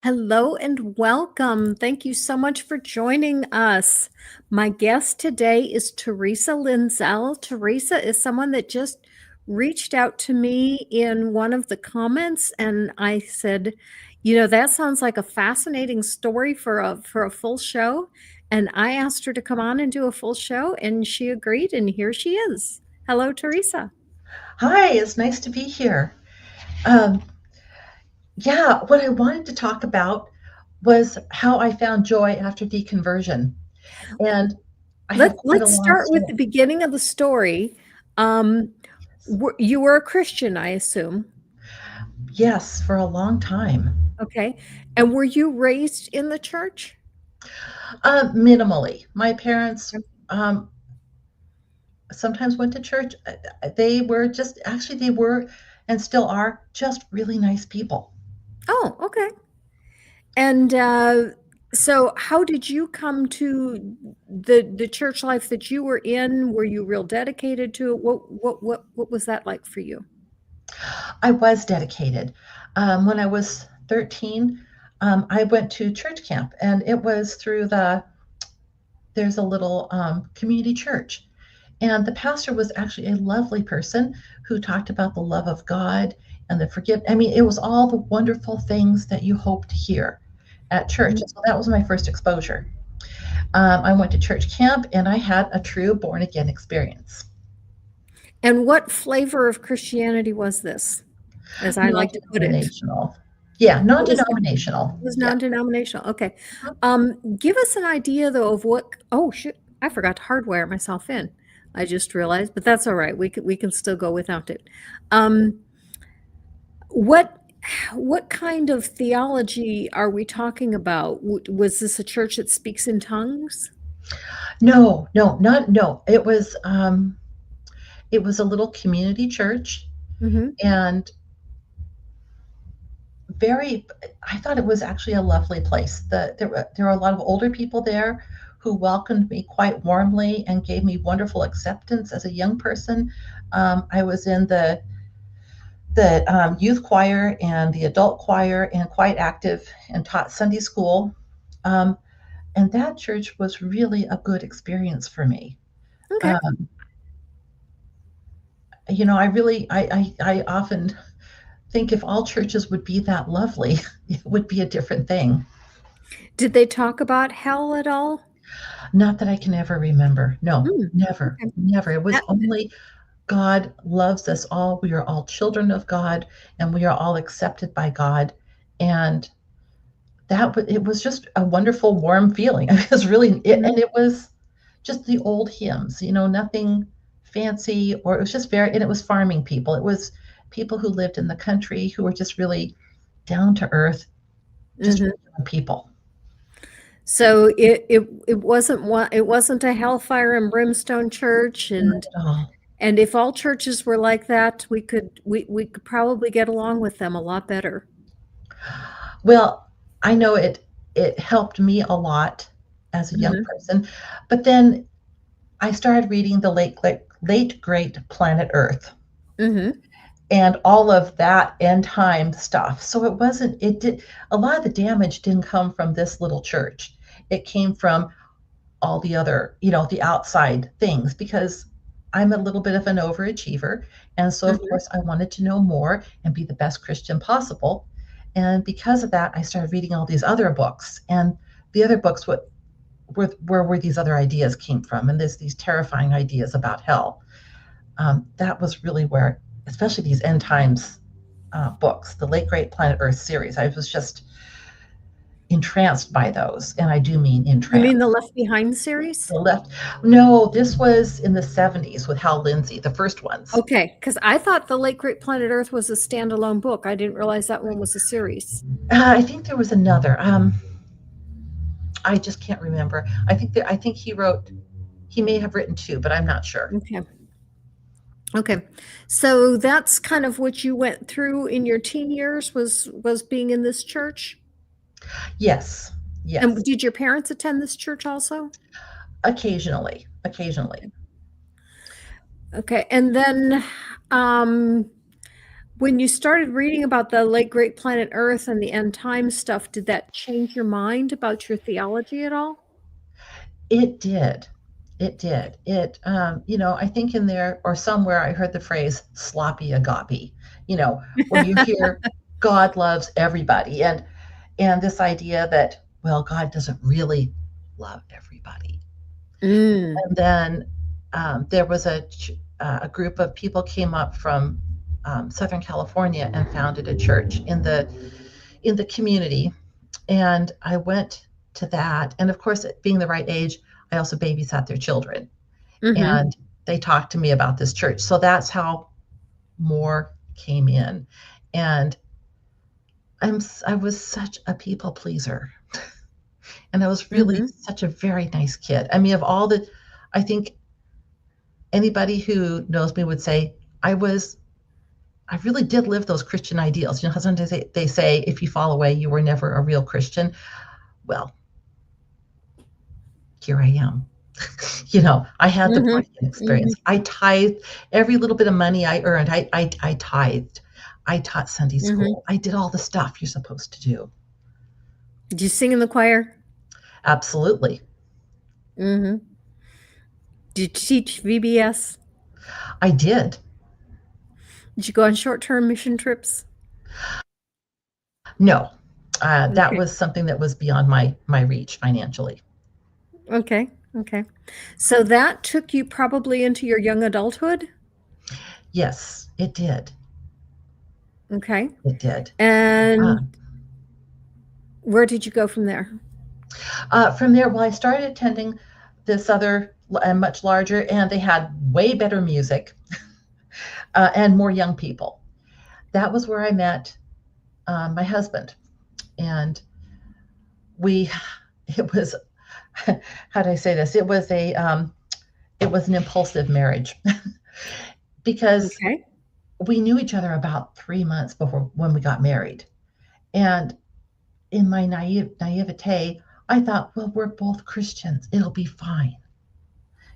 Hello and welcome. Thank you so much for joining us. My guest today is Teresa Lindsell. Teresa is someone that just reached out to me in one of the comments, and I said, that sounds like a fascinating story for a full show. And I asked her to come on and do a full show, and she agreed, and here she is. Hello, Teresa. Hi, it's nice to be here. Um, yeah, what I wanted to talk about was how I found joy after deconversion. And I have quite a Let's long start with story. the beginning of the story. Um, you were a Christian, I assume. Yes, for a long time. Okay. And were you raised in the church? Minimally. My parents um, sometimes went to church. They were just, actually, they were and still are just really nice people. Oh, okay. And so how did you come to the church life that you were in? Were you real dedicated to it? What was that like for you? I was dedicated. When I was 13, I went to church camp, and it was through there's a little community church. And the pastor was actually a lovely person who talked about the love of God and the forgive. I mean, it was all the wonderful things that you hope to hear at church. And so that was my first exposure. I went to church camp and I had a true born again experience. And what flavor of Christianity was this, as I like to put it? Non-denominational. Yeah, What was it? non-denominational. It was Yeah. non-denominational. Okay. Give us an idea though of what, oh shit, I forgot to hardwire myself in. I just realized, but that's all right. We can still go without it. Um, what what kind of theology are we talking about? Was this a church that speaks in tongues? No, no, not no. It was a little community church, Hmm. and very I thought it was actually a lovely place. There were a lot of older people there who welcomed me quite warmly and gave me wonderful acceptance as a young person. I was in the youth choir and the adult choir and quite active and taught Sunday school. Um, and that church was really a good experience for me. Okay. Um, I really, I often think if all churches would be that lovely, it would be a different thing. Did they talk about hell at all? Not that I can ever remember. No, Hmm. never, Okay. never. It was That, only God loves us all. We are all children of God, and we are all accepted by God. And it was just a wonderful, warm feeling. It was really, mhm. and it was just the old hymns, nothing fancy, or it was just and it was farming people. It was people who lived in the country who were just really down to earth, just Mhm. regular people. So it wasn't a hellfire and brimstone church, Not and at all. if all churches were like that, we could probably get along with them a lot better. Well, I know it helped me a lot as a young Mhm. person, but then I started reading the late great Planet Earth Mhm. and all of that end time stuff. So it did a lot of the damage didn't come from this little church. It came from all the other, the outside things, because I'm a little bit of an overachiever. And so, of Mhm. course, I wanted to know more and be the best Christian possible. And because of that, I started reading all these other books. And the other books, where these other ideas came from. And there's these terrifying ideas about hell. That was really where, especially these end times books, the Late Great Planet Earth series, I was just entranced by those. And I do mean You mean entranced. the Left Behind series? The left. No, this was in the 70s with Hal Lindsey, the first ones. Okay, because I thought the Late Great Planet Earth was a standalone book. I didn't realize that one was a series. I think there was another. I just can't remember. I think he may have written two, but I'm not sure. Okay. Okay. So that's kind of what you went through in your teen years was being in this church? Yes, And yes. did your parents attend this church also? Occasionally, occasionally. Okay. And then um When you started reading about the late great planet Earth and the end time stuff, did that change your mind about your theology at all? It did. It did. I think in there or somewhere I heard the phrase sloppy agape, where you hear God loves everybody and this idea that, well, God doesn't really love everybody. Mm. And then there was a group of people came up from Southern California and founded a church in the community, and I went to that. And of course, being the right age, I also babysat their children, Mm-hmm. and they talked to me about this church. So that's how more came in, and I was such a people pleaser, and I was really Mm-hmm. such a very nice kid. I mean, of all the, I think anybody who knows me would say I was. I really did live those Christian ideals. You know how sometimes they say if you fall away, you were never a real Christian. Well, here I am. I had the born again Mm-hmm. experience. I tithed every little bit of money I earned. I tithed. I taught Sunday Mm-hmm. school. I did all the stuff you're supposed to do. Did you sing in the choir? Absolutely. Mm-hmm. Did you teach VBS? I did. Did you go on short-term mission trips? No, that Okay. was something that was beyond my reach financially. Okay. Okay. So that took you probably into your young adulthood? Yes, it did. Okay. It did. Uh, And where did you go from there? from there, well, I started attending this other and much larger, and they had way better music and more young people. That was where I met my husband, and we. It was how do I say this? It was an impulsive marriage because Okay. we knew each other about 3 months before when we got married, and in my naivete, I thought, well, we're both Christians. It'll be fine.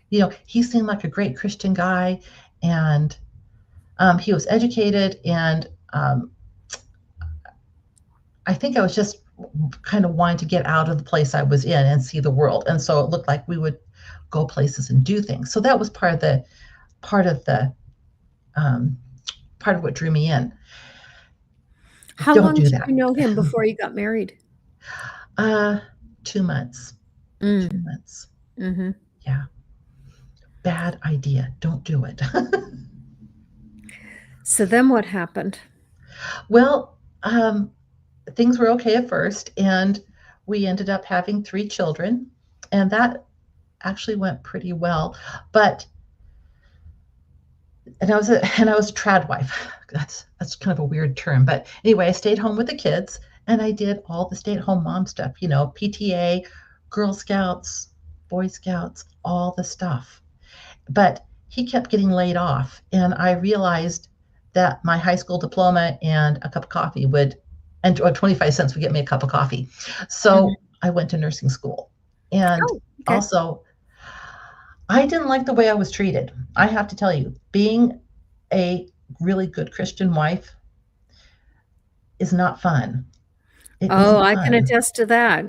He seemed like a great Christian guy, and he was educated, and I think I was just kind of wanting to get out of the place I was in and see the world, and so it looked like we would go places and do things. So that was part of the um, part of what drew me in. How Don't long do did that. you know him before you got married? Uh, 2 months. Two Mm. months. Mm-hmm. Yeah, bad idea. Don't do it. So then what happened? Well, things were okay at first, and we ended up having 3 children, and that actually went pretty well. But and I was a trad wife. That's kind of a weird term, but anyway, I stayed home with the kids, and I did all the stay-at-home mom stuff. PTA, Girl Scouts, Boy Scouts, all the stuff. But he kept getting laid off, and I realized that my high school diploma and a cup of coffee and or 25 cents would get me a cup of coffee. Mm-hmm. So I went to nursing school. And Oh, okay. also, I didn't like the way I was treated. I have to tell you, being a really good Christian wife is not fun. It Oh, isn't I can fun. attest to that.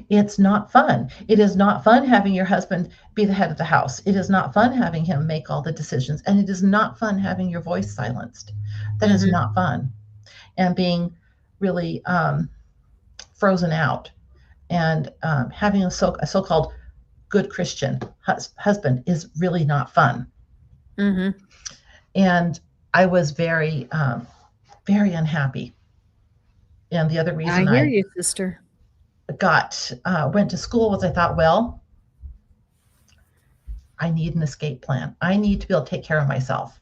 It's not fun. It is not fun having your husband be the head of the house. It is not fun having him make all the decisions. And it is not fun having your voice silenced. That is Mm-hmm. not fun. And being really frozen out and having a so-called good Christian husband is really not fun. Mm-hmm. And I was very unhappy. And the other I reason hear I you, sister. went to school was I thought, well, I need an escape plan. I need to be able to take care of myself.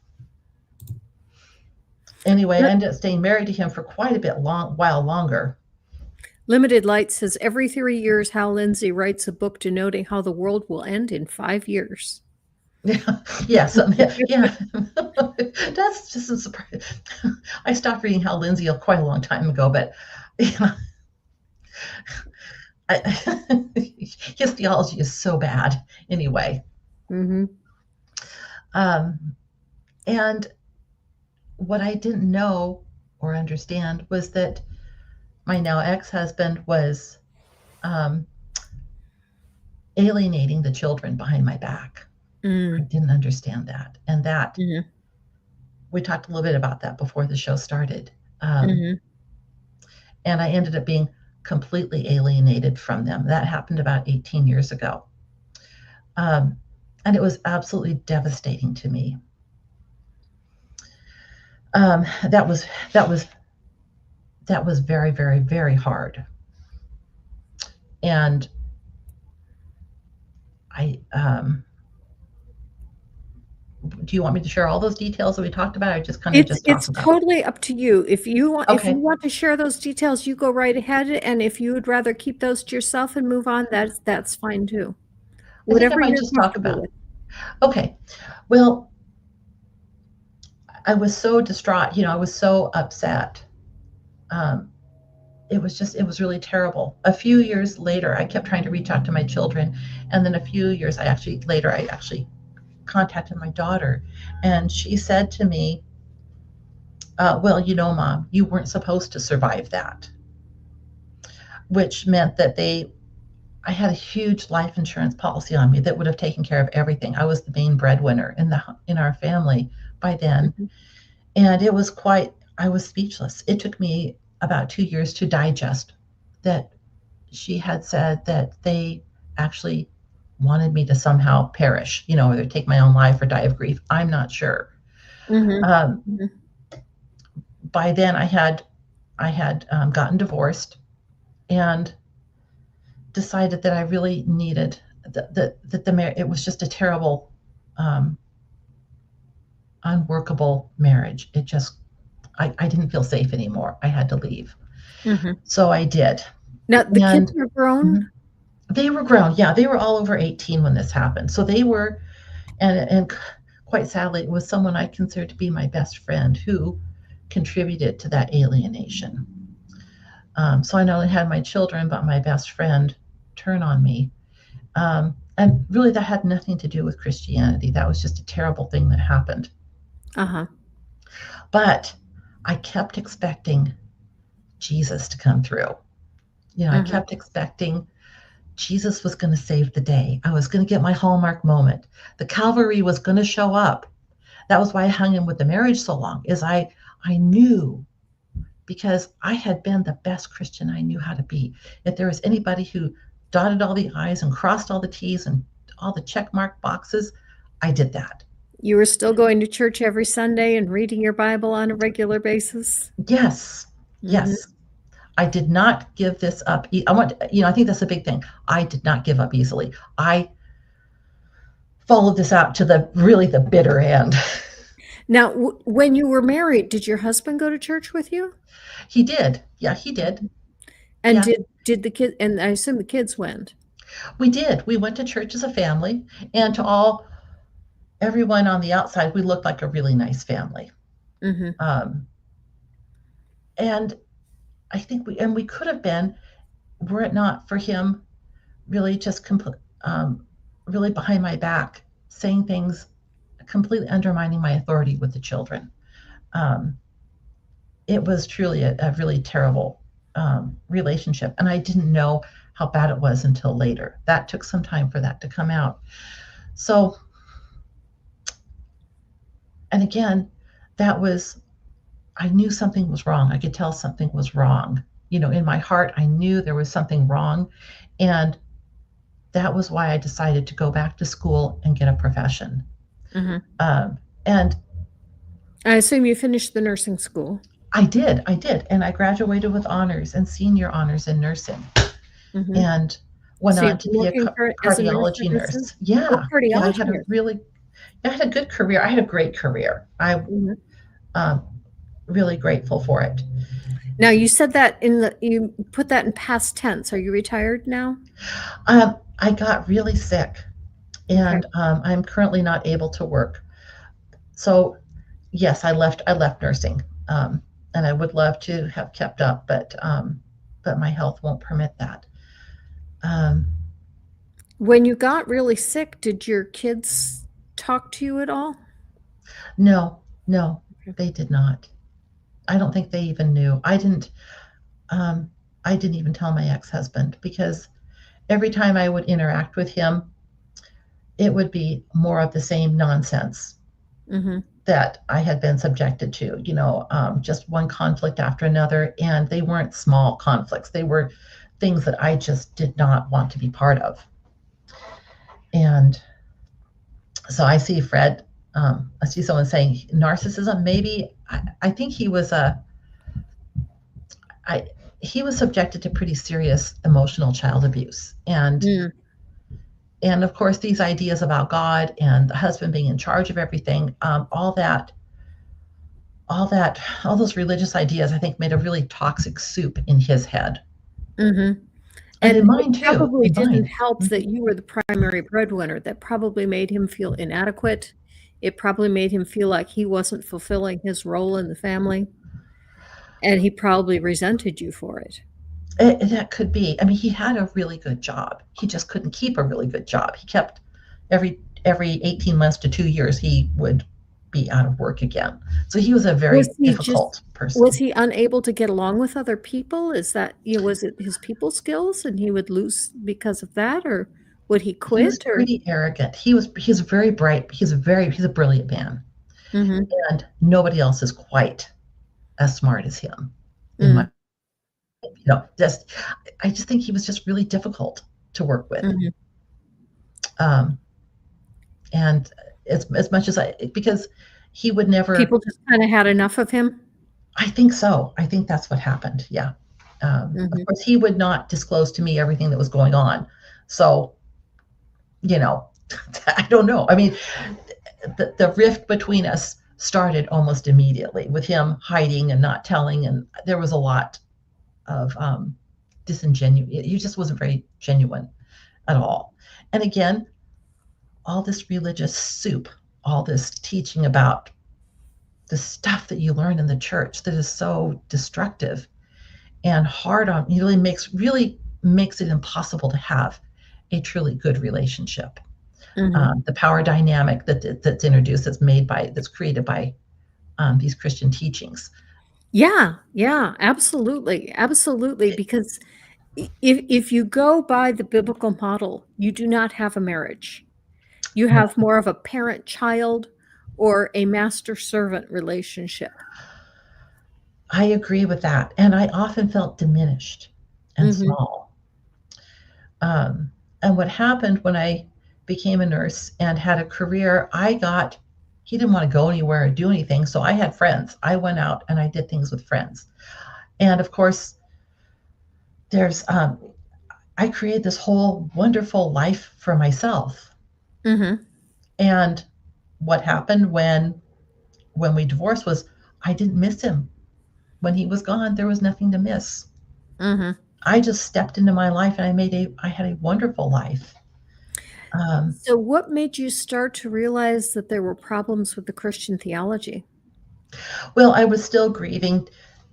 Anyway, I ended up staying married to him for quite a while longer. Limited Light says every 3 years, Hal Lindsey writes a book denoting how the world will end in 5 years. Yeah, yeah. That's just a surprise. I stopped reading Hal Lindsey quite a long time ago, but yeah, his theology is so bad. Anyway, Mm-hmm. um, and what I didn't know or understand was that my now ex-husband was um, alienating the children behind my back. I Mm, didn't understand that. And that mhm, we talked a little bit about that before the show started. Um, mhm. and I ended up being completely alienated from them. That happened about 18 years ago. Um, and it was absolutely devastating to me. That was that was that was very, very, very hard. And I do you want me to share all those details that we talked about, or just kind of It's just talk it's about? totally up to you. If you Okay, want to share those details, you go right ahead, and if you would rather keep those to yourself and move on, that's fine too. I think I Whatever might you're just talk comfortable about. with. Okay, well, I was so distraught. I was so upset. Um, it was really terrible. A few years later, I kept trying to reach out to my children, and then a few years I actually contacted my daughter, and she said to me, "Well, Mom, you weren't supposed to survive that," which meant that I had a huge life insurance policy on me that would have taken care of everything. I was the main breadwinner in our family by then, Mhm, and I was speechless. It took me about 2 years to digest that she had said that they actually wanted me to somehow perish, either take my own life or die of grief. I'm not sure. mhm, Um, mhm. by then, I had gotten divorced and decided that I really needed that it was just a terrible, um, unworkable marriage. I didn't feel safe anymore. I had to leave. Mhm. So I did. Now, the kids And are grown? mhm, they were grown. Yeah, they were all over 18 when this happened. So they were, and quite sadly, it was someone I considered to be my best friend who contributed to that alienation. So I not only had my children, but my best friend turn on me. And really, that had nothing to do with Christianity. That was just a terrible thing that happened. Uh-huh. But I kept expecting Jesus to come through. I Mhm. kept expecting Jesus was going to save the day. I was going to get my Hallmark moment. The Calvary was going to show up. That was why I hung in with the marriage so long, is I knew, because I had been the best Christian I knew how to be. If there was anybody who dotted all the I's and crossed all the T's and all the check mark boxes, I did that. You were still going to church every Sunday and reading your Bible on a regular basis? Yes, Mhm. yes. I did not give this up. I think that's a big thing. I did not give up easily. I followed this out to the bitter end. Now, when you were married, did your husband go to church with you? He did. Yeah, he did. And Yeah, did the kid, and I assume the kids went. we did. We went to church as a family, and to everyone on the outside, we looked like a really nice family. Mhm. Um, and I think we could have been, were it not for him really just really behind my back, saying things, completely undermining my authority with the children. Um, it was truly a really terrible relationship, and I didn't know how bad it was until later. That took some time for that to come out. So, and again, that was I knew something was wrong. I could tell something was wrong. In my heart, I knew there was something wrong, and that was why I decided to go back to school and get a profession. Mhm. And I assume you finished the nursing school. I did, and I graduated with honors and senior honors in nursing, Mhm. and went So on you've to been be a working for as a nurse cardiology ever since? nurse. Oh, Yeah, cardiology nurse. I had a good career. I had a great career. Mhm. Um, really grateful for it. Now you said that you put that in past tense. Are you retired now? I got really sick, Okay. and I'm currently not able to work. So yes, I left nursing, and I would love to have kept up, but my health won't permit that. Um, When you got really sick, did your kids talk to you at all? no, no. They did not. I don't think they even knew. Um, I didn't even tell my ex-husband because every time I would interact with him, it would be more of the same nonsense Mhm. that I had been subjected to, just one conflict after another. And they weren't small conflicts, they were things that I just did not want to be part of. And so I see Fred, I see someone saying narcissism. Maybe I think I, he was subjected to pretty serious emotional child abuse. Mm. And of course, these ideas about God and the husband being in charge of everything, all those religious ideas, I think, made a really toxic soup in his head, Mhm. and And in it mine too. probably In didn't mine, help that Mhm. you were the primary breadwinner. That probably made him feel inadequate. It probably made him feel like he wasn't fulfilling his role in the family, and he probably resented you for it. That could be. I mean, he had a really good job. He just couldn't keep a really good job. He kept every 18 months to 2 years, he would be out of work again. So he was a Was very he just difficult was person. he unable to get along with other people? Is that, was it his people skills and he would lose because of that, or would he He was quit, or pretty arrogant. He's very bright. He's a brilliant man, Mhm. and nobody else is quite as smart as him. In my, Mm. just I just think he was just really difficult to work with. Mhm. Um, and as much as because he would never. People just kinda had enough of him? I think so. I think that's what happened. Yeah. Of Mhm. course, he would not disclose to me everything that was going on. So, you know, I don't know. I mean, the rift between us started almost immediately with him hiding and not telling. And there was a lot of disingenuous. He just wasn't very genuine at all. And again, all this religious soup, all this teaching about the stuff that you learn in the church that is so destructive and hard on, really makes it impossible to have a truly good relationship. Mhm. The power dynamic that's introduced, that's created by these Christian teachings. Yeah, yeah, absolutely, absolutely, because if you go by the biblical model, you do not have a marriage. You No, have more of a parent-child or a master-servant relationship. I agree with that, and I often felt diminished and Mhm. small. Um, and what happened when I became a nurse and had a career, he didn't want to go anywhere or do anything. So I had friends. I went out and I did things with friends. And of course, there's, I created this whole wonderful life for myself. Mhm. And what happened when we divorced was I didn't miss him. When he was gone, there was nothing to miss. Mhm. I just stepped into my life and I had a wonderful life. Um, So what made you start to realize that there were problems with the Christian theology? well, I was still grieving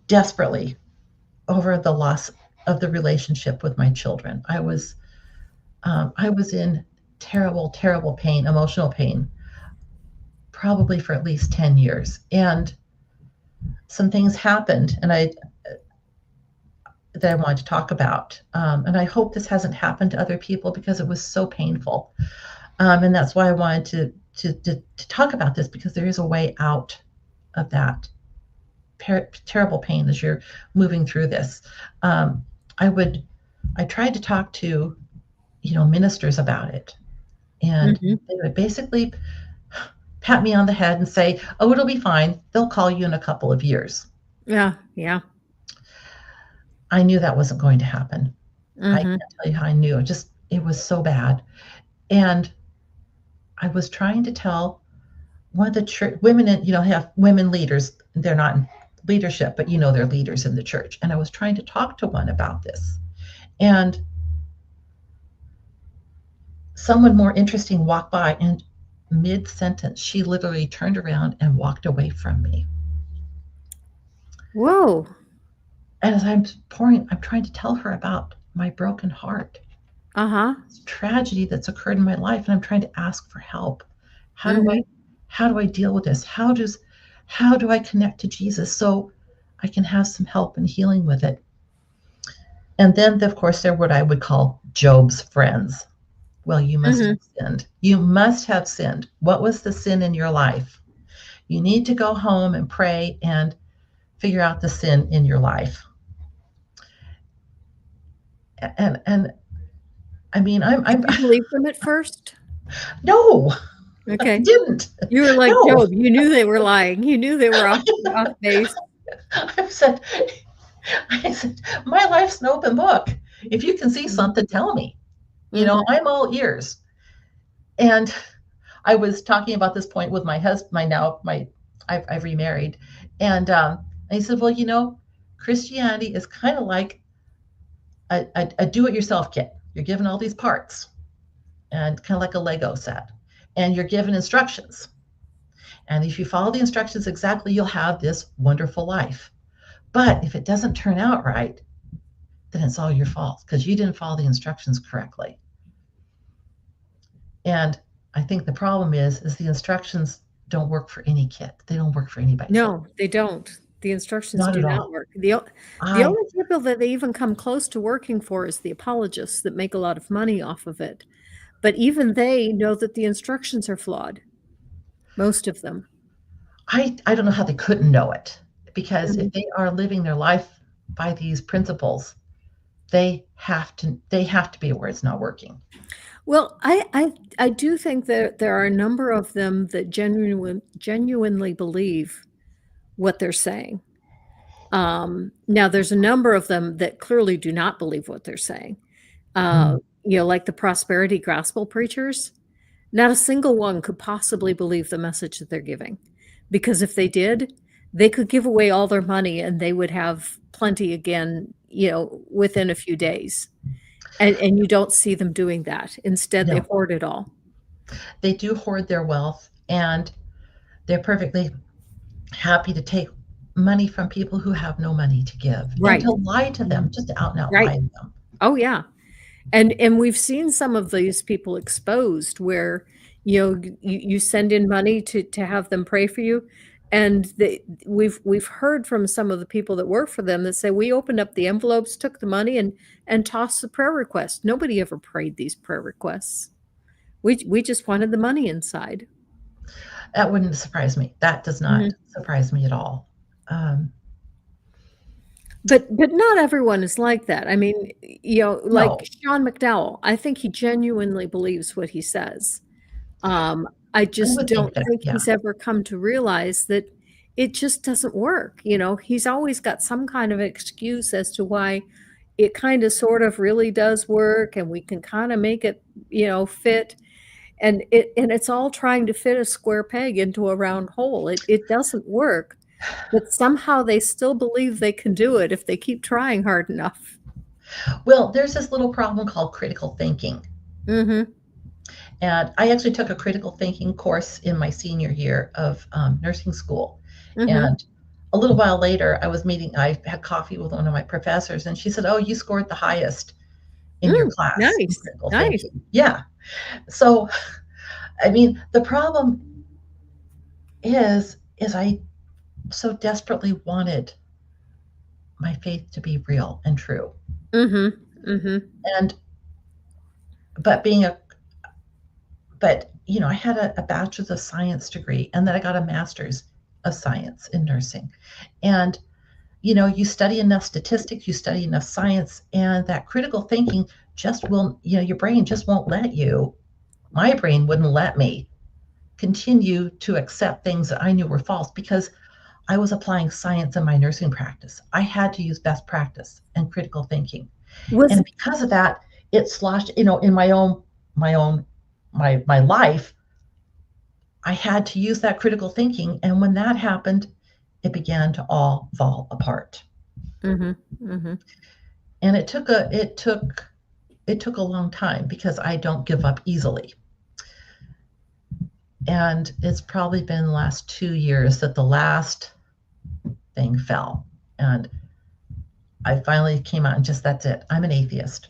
desperately over the loss of the relationship with my children. I was in terrible, terrible pain, emotional pain, probably for at least 10 years. And some things happened that I wanted to talk about. And I hope this hasn't happened to other people because it was so painful. And that's why I wanted to talk about this, because there is a way out of that terrible pain as you're moving through this. Um, I would, I tried to talk to, ministers about it, and Mhm. they would basically pat me on the head and say, "Oh, it'll be fine. They'll call you in a couple of years." Yeah, yeah. I knew that wasn't going to happen. I Mhm. can't tell you how I knew. It was so bad. And I was trying to tell one of the church women, have women leaders. They're not in leadership, but they're leaders in the church. And I was trying to talk to one about this. And someone more interesting walked by, and mid sentence, she literally turned around and walked away from me. Whoa. And as I'm trying to tell her about my broken heart, Uh-huh. this tragedy that's occurred in my life, and I'm trying to ask for help. How do I Mhm. how do I deal with this? How do I connect to Jesus so I can have some help and healing with it? And then, of course, they're what I would call Job's friends. Well, you must have sinned. You must have sinned. What was the sin in your life? You need to go home and pray and figure out the sin in your life. And I mean, Did you believe them at first? no, I Okay. didn't. You were like No. Job. You knew they were lying. You knew they were off base. I said, my life's an open book. If you can see something, tell me. I'm all ears. And I was talking about this point with my husband. I've remarried, and he said, well, Christianity is kind of like a do-it-yourself kit. You're given all these parts, and kind of like a Lego set, and you're given instructions. And if you follow the instructions exactly, you'll have this wonderful life. But if it doesn't turn out right, then it's all your fault because you didn't follow the instructions correctly. And I think the problem is the instructions don't work for any kid. They don't work for anybody. No, they don't. The instructions Not do at not all. work. The only people that they even come close to working for is the apologists that make a lot of money off of it. But even they know that the instructions are flawed. Most of them. I don't know how they couldn't know it, because if they are living their life by these principles, they have to be aware it's not working. Well, I do think that there are a number of them that genuinely believe what they're saying. Now there's a number of them that clearly do not believe what they're saying. Like the prosperity gospel preachers, not a single one could possibly believe the message that they're giving. Because if they did, they could give away all their money and they would have plenty again, within a few days. And you don't see them doing that. Instead, they hoard it all. They do hoard their wealth, and they're perfectly happy to take money from people who have no money to give, Right. and to lie to them, just to out and out lie to them. Oh, yeah. And we've seen some of these people exposed where, you send in money to have them pray for you. And we've heard from some of the people that work for them that say, we opened up the envelopes, took the money and tossed the prayer request. Nobody ever prayed these prayer requests. We just wanted the money inside. That wouldn't surprise me. That does not surprise me at all. But not everyone is like that. I mean, like No. Sean McDowell, I think he genuinely believes what he says. I just don't think he's ever come to realize that it just doesn't work. He's always got some kind of excuse as to why it kind of sort of really does work, and we can kind of make it, fit. And it's all trying to fit a square peg into a round hole. It doesn't work, but somehow they still believe they can do it if they keep trying hard enough. Well, there's this little problem called critical thinking. And I actually took a critical thinking course in my senior year of nursing school. And a little while later, I had coffee with one of my professors, and she said, "Oh, you scored the highest in your class." Nice. Thinking. Yeah. So, I mean, the problem is I so desperately wanted my faith to be real and true. And, I had a bachelor's of science degree, and then I got a master's of science in nursing. And, you study enough statistics, you study enough science, and that critical thinking just will, your brain just won't let you. My brain wouldn't let me continue to accept things that I knew were false, because I was applying science in my nursing practice. I had to use best practice and critical thinking. And because of that, it sloshed, in my life, I had to use that critical thinking. And when that happened, it began to all fall apart. And it took a long time, because I don't give up easily. And it's probably been the last 2 years that the last thing fell. And I finally came out and that's it. I'm an atheist.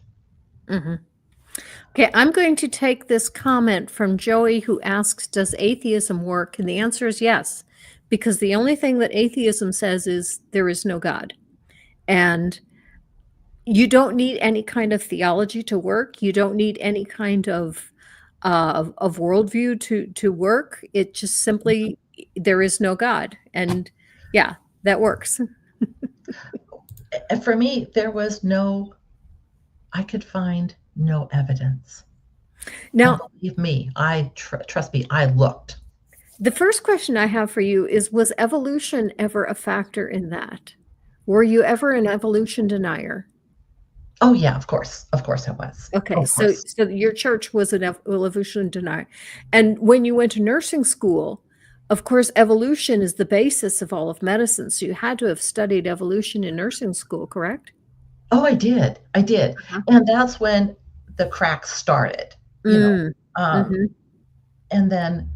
Okay, I'm going to take this comment from Joey, who asks, does atheism work? And the answer is yes, because the only thing that atheism says is there is no God. And you don't need any kind of theology to work. You don't need any kind of worldview to work. It just simply there is no God, and yeah, that works. And for me, I could find no evidence. And Now, believe me, trust me, I looked. the first question I have for you is, was evolution ever a factor in that? Were you ever an evolution denier? Oh yeah, of course I was. Okay, Of so course. your church was an evolution denier. And when you went to nursing school, of course, evolution is the basis of all of medicine. So you had to have studied evolution in nursing school, correct? Oh, I did. I did. Uh-huh. And that's when the cracks started, you know. Mm. Um, Mhm. and then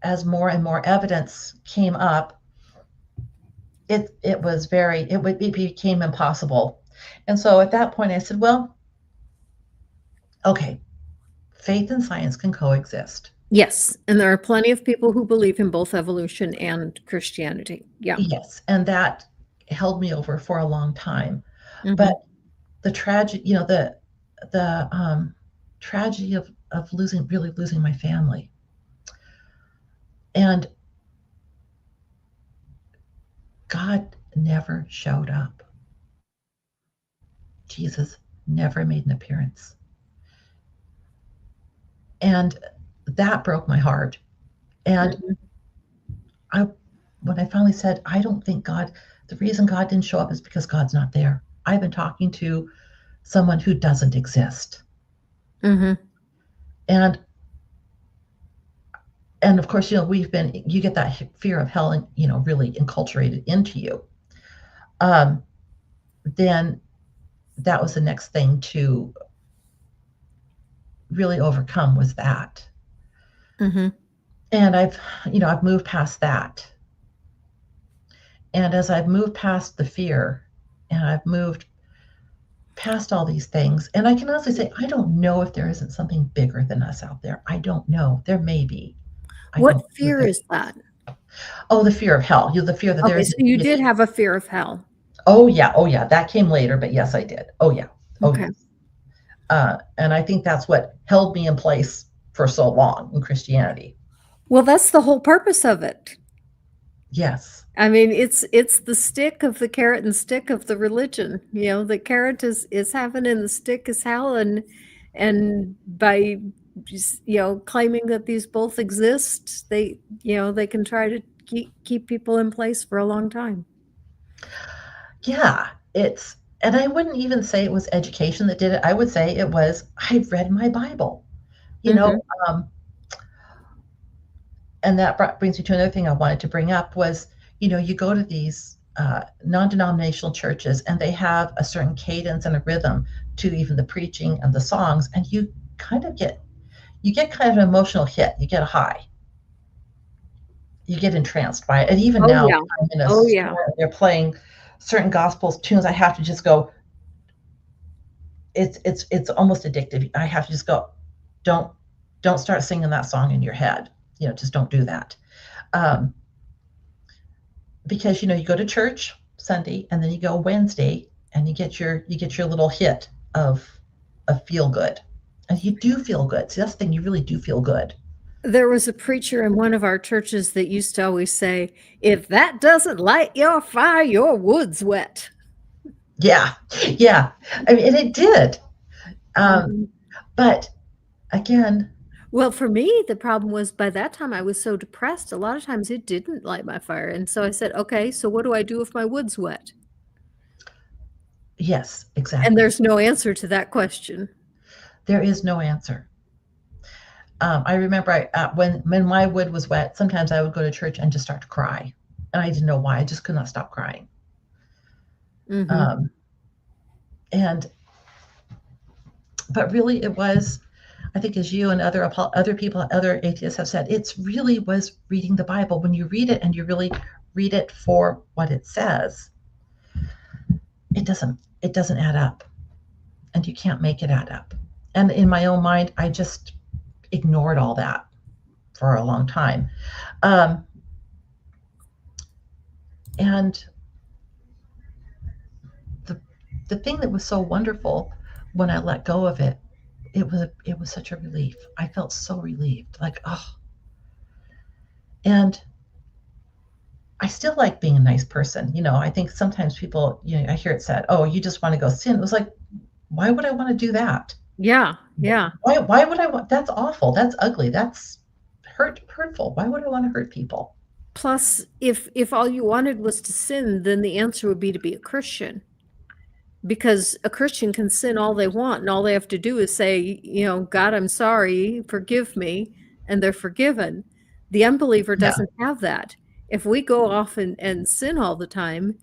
as more and more evidence came up, it became impossible. And so at that point I said, well, okay, faith and science can coexist. Yes, and there are plenty of people who believe in both evolution and Christianity. Yeah. Yes, and that held me over for a long time. But Mhm. the tragedy, the tragedy of losing my family, and God never showed up. Jesus never made an appearance, and that broke my heart. And Mhm. I, when I finally said, I don't think God, the reason God didn't show up is because God's not there. I've been talking to someone who doesn't exist, Mhm. and of course, you get that fear of hell, really enculturated into you. Um, then that was the next thing to really overcome was that. Mhm. And I've moved past that. And as I've moved past the fear and I've moved past all these things, and I can honestly say, I don't know if there isn't something bigger than us out there. I don't know. There may be. I What don't know if fear there is is. that? Oh, the fear of hell. The fear that there Okay, is so a you did deity. have a fear of hell. Oh yeah, oh yeah. That came later, but yes, I did. Oh yeah, oh Okay. yes. And I think that's what held me in place for so long in Christianity. Well, that's the whole purpose of it. Yes. I mean, it's the stick of the carrot and stick of the religion. The carrot is heaven and the stick is hell, and by just, claiming that these both exist, they can try to keep people in place for a long time. Yeah. And I wouldn't even say it was education that did it. I would say it was, I read my Bible, you know, Mhm. um, and that brings me to another thing I wanted to bring up was, you go to these non-denominational churches and they have a certain cadence and a rhythm to even the preaching and the songs, and you get kind of an emotional hit. You get a high. You get entranced by it. And even Oh, now, yeah. when I'm in a Oh, yeah. store and they're playing certain gospel tunes, I have to just go. It's almost addictive. I have to just go. Don't don't start singing that song in your head. Just don't do that. Um, because you go to church Sunday and then you go Wednesday and you get your little hit of feel good, and you do feel good. See, that's the thing. You really do feel good. There was a preacher in one of our churches that used to always say, "If that doesn't light your fire, your wood's wet." Yeah, yeah. I mean, and it did. Um, Mhm. but again, Well, for me, the problem was by that time I was so depressed, a lot of times it didn't light my fire. And so I said, okay, so what do I do if my wood's wet? yes, And exactly. there's no answer to that question. There is no answer. I remember when my wood was wet, sometimes I would go to church and just start to cry, and I didn't know why. I just could not stop crying. Hmm. Um, and but really, it was. I think, as you and other people, other atheists have said, it's really was reading the Bible. When you read it and you really read it for what it says, it doesn't add up, and you can't make it add up. And in my own mind, I just ignored all that for a long time. Um, And the the thing that was so wonderful when I let go of it, it was such a relief. I felt so relieved, like, oh. And I still like being a nice person. I think sometimes people, I hear it said, "Oh, you just want to go sin." It was like, why would I want to do that? Yeah, yeah. Why would I want? That's awful. That's ugly. That's hurtful. Why would I want to hurt people? Plus, if all you wanted was to sin, then the answer would be to be a Christian. Because a Christian can sin all they want, and all they have to do is say, God, I'm sorry, forgive me, and they're forgiven. The unbeliever Yeah, doesn't have that. If we go off and sin all the time,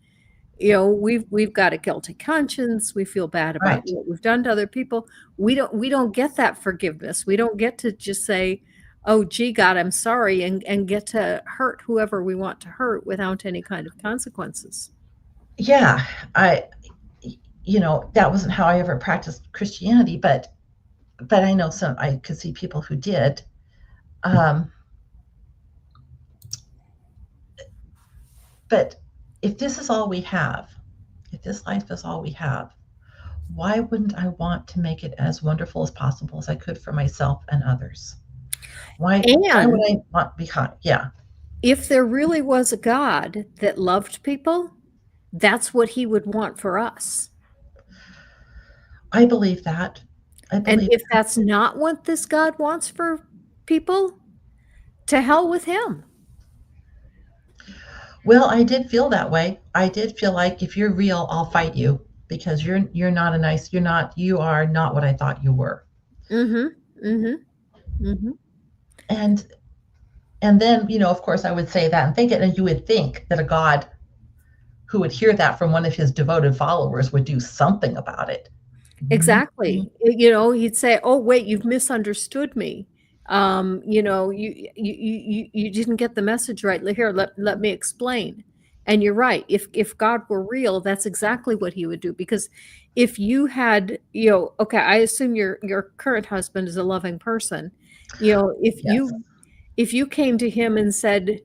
we've got a guilty conscience. We feel bad about right. what we've done to other people. We don't get that forgiveness. We don't get to just say, "Oh, gee, God, I'm sorry," and get to hurt whoever we want to hurt without any kind of consequences. Yeah, I, that wasn't how I ever practiced Christianity, but I know I could see people who did. Um, but if this is all we have, if this life is all we have, why wouldn't I want to make it as wonderful as possible as I could for myself and others? Why would And I want behind? Yeah, if there really was a God that loved people, that's what he would want for us. I believe that. I And believe if that. that's not what this God wants for people, to hell with him. Well, I did feel that way. I did feel like if you're real, I'll fight you because you are not what I thought you were. Mhm. Mhm. Mhm. And and then, of course I would say that and think it, and you would think that a God who would hear that from one of his devoted followers would do something about it. Exactly. He'd say, "Oh, wait, you've misunderstood me. You didn't get the message right. Here, let me explain." And you're right. If God were real, that's exactly what he would do. Because if you had, okay, I assume your current husband is a loving person. If Yes, you came to him and said,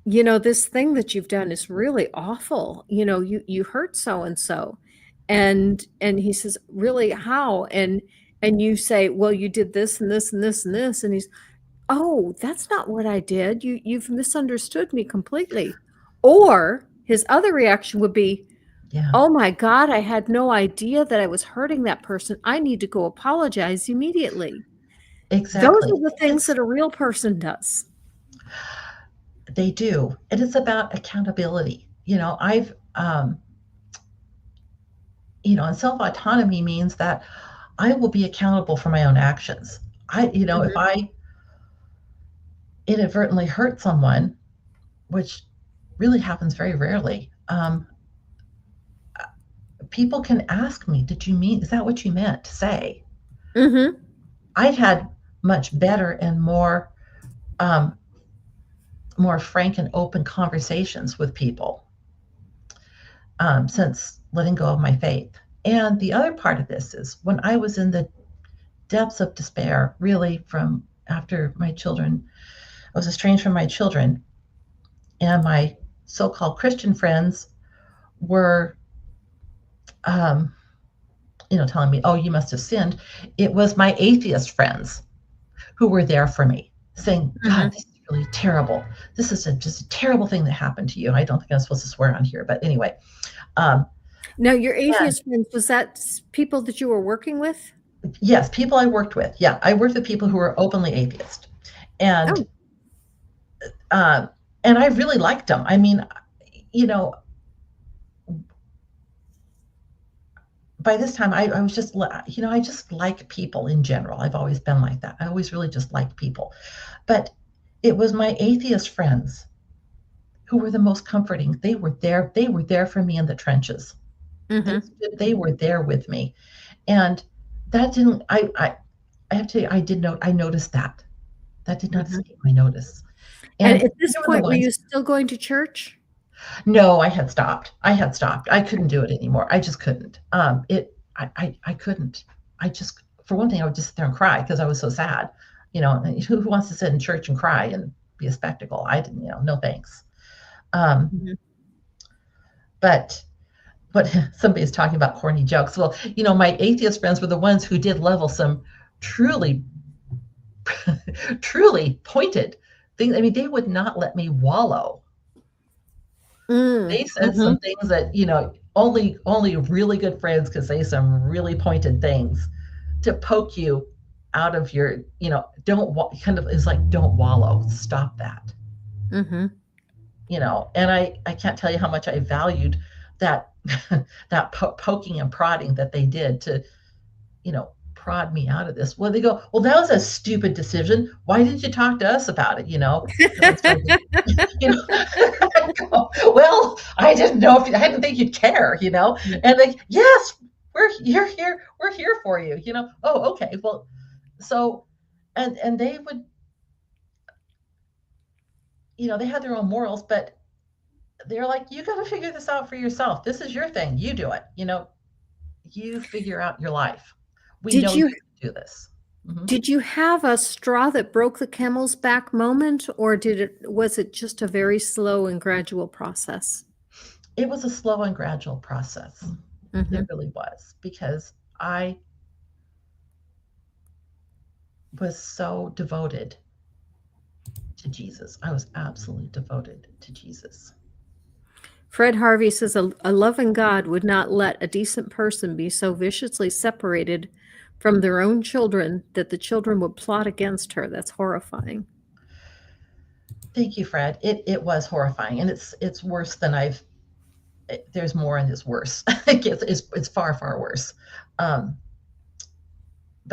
this thing that you've done is really awful. You hurt so and so. And he says, "Really, how?" And you say, "Well, you did this and this and this and this." And he's, "Oh, that's not what I did. You've misunderstood me completely." Or his other reaction would be, yeah, "Oh my God, I had no idea that I was hurting that person. I need to go apologize immediately." Those exactly. are the things that a real person does. They do. And it's about accountability. And self-autonomy means that I will be accountable for my own actions. If Mhm. I inadvertently hurt someone, which really happens very rarely, people can ask me, is that what you meant to say? Mhm. I've had much better and um, more frank and open conversations with people since letting go of my faith. And the other part of this is when I was in the depths of despair, really from after my children, I was estranged from my children, and my so-called Christian friends were, um, telling me, "Oh, you must have sinned." It was my atheist friends who were there for me, saying, "God, Mhm. this is really terrible. This is just a terrible thing that happened to you." I don't think I'm supposed to swear on here, but anyway, um, Now, your and atheist friends, was that people that you were working with? yes, people I worked with. Yeah, I worked with people who were openly atheist, and Oh. um, and I really liked them. I mean, you know, by this time I was just, I just like people in general. I've always been like that. I always really just liked people, but it was my atheist friends who were the most comforting. They were there. They were there for me in the trenches. Mhm. They were there with me, and that didn't. I have to. I did note. I noticed that. That did not Mhm. escape my notice. And And at they this were the point, were ones. you still going to church? No, I had stopped. I had stopped. I couldn't do it anymore. I just couldn't. I couldn't. I just, for one thing, I would just sit there and cry because I was so sad. Who wants to sit in church and cry and be a spectacle? I didn't. No thanks. Um, Mhm. But what somebody's talking about corny jokes. Well, my atheist friends were the ones who did level some truly, truly pointed things. I mean, they would not let me wallow. They said some things that, only really good friends could say some really pointed things to poke you out of your, don't kind of is like, don't wallow, stop that. And I can't tell you how much I valued that that poking and prodding that they did to, prod me out of this. Well, they go, well, that was a stupid decision. Why didn't you talk to us about it? I go, well, I didn't know I didn't think you'd care, and they, yes, you're here. We're here for you, Oh, okay. Well, so, and they would, they had their own morals, but they're like, you got to figure this out for yourself. This is your thing. You do it. You figure out your life. We know you can do this. Did you have a straw that broke the camel's back moment, or was it just a very slow and gradual process? It was a slow and gradual process. It really was, because I was so devoted to Jesus. I was absolutely devoted to Jesus. Fred Harvey says a loving God would not let a decent person be so viciously separated from their own children that the children would plot against her. That's horrifying. Thank you, Fred. It was horrifying, and it's worse than there's more, and it's worse. It's far, far worse. But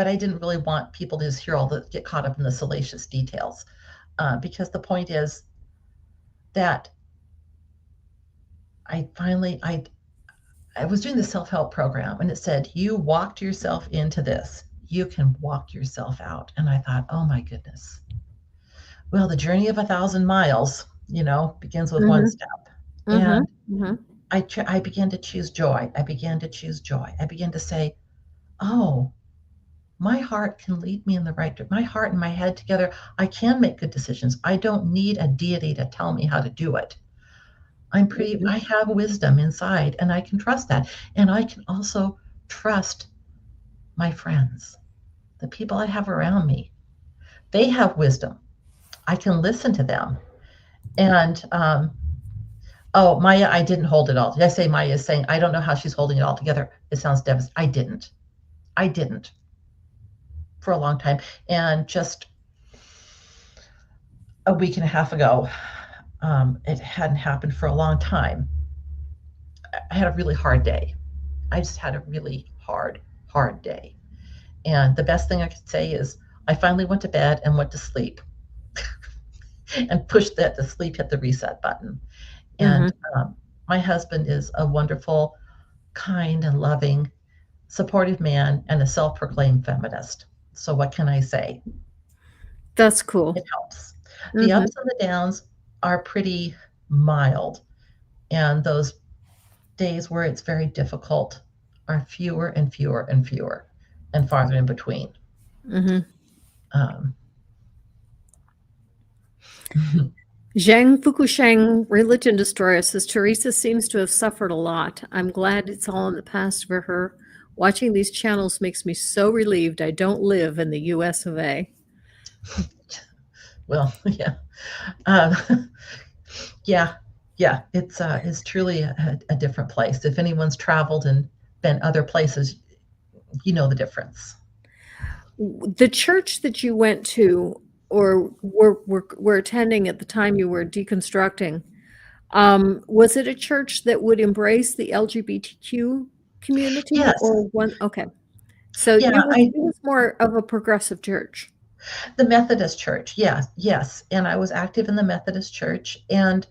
I didn't really want people to just get caught up in the salacious details, because the point is that I was doing the self-help program, and it said, you walked yourself into this, you can walk yourself out. And I thought, oh my goodness. Well, the journey of 1,000 miles, begins with one step. And I began to choose joy. I began to say, oh, my heart can lead me in the right direction. My heart and my head together, I can make good decisions. I don't need a deity to tell me how to do it. I have wisdom inside, and I can trust that. And I can also trust my friends, the people I have around me. They have wisdom. I can listen to them. And, Maya, I didn't hold it all. Did I say Maya is saying, I don't know how she's holding it all together? It sounds devastating. I didn't for a long time. And just a week and a half ago, it hadn't happened for a long time. I had a really hard day. I just had a really hard day. And the best thing I could say is I finally went to bed and went to sleep and pushed the sleep, hit the reset button. And my husband is a wonderful, kind and loving, supportive man, and a self-proclaimed feminist. So what can I say? That's cool. It helps. The ups and the downs are pretty mild, and those days where it's very difficult are fewer and fewer and fewer, and farther in between. Zhang Fukusheng, Religion Destroyer, says Teresa seems to have suffered a lot. I'm glad it's all in the past for her. Watching these channels makes me so relieved I don't live in the US of A. Well, yeah. Yeah, it's truly a different place. If anyone's traveled and been other places, you know the difference. The church that you went to or were attending at the time you were deconstructing, was it a church that would embrace the LGBTQ community? Yes. Or one? Okay. So it was more of a progressive church. The Methodist Church, yes. And I was active in the Methodist Church, and